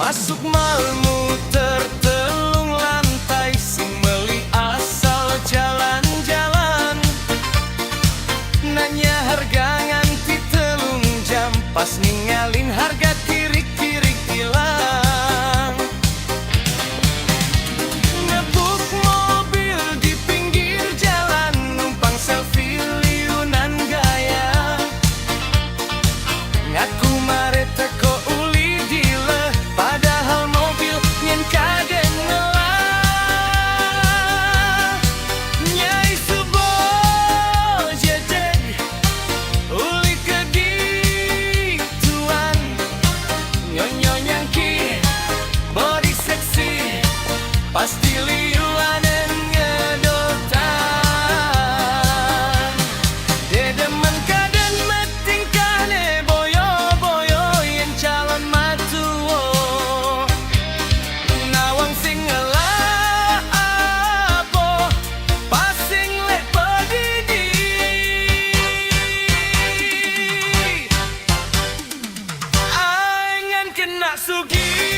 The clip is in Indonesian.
Masuk malmu tertelung lantai, sing meli asal jalan-jalan. Nanya harga nganti telung jam, pas ninggalin harga tirik-tirik hilang. Ngebuk mobil di pinggir jalan, numpang selfie liunan gaya. Ngaku mare teko uli dile, padahal mobil nyen kaden ngelah. Nyai subo jedeg uli kedituan, nyonyo nyangki body seksi, pasti liuanen ngedotan. Dedemen kaden metingkahne boyo-boyo yen calon matuo. Nawang sing ngelah apa pasing lek pedidi. Angan kena sugi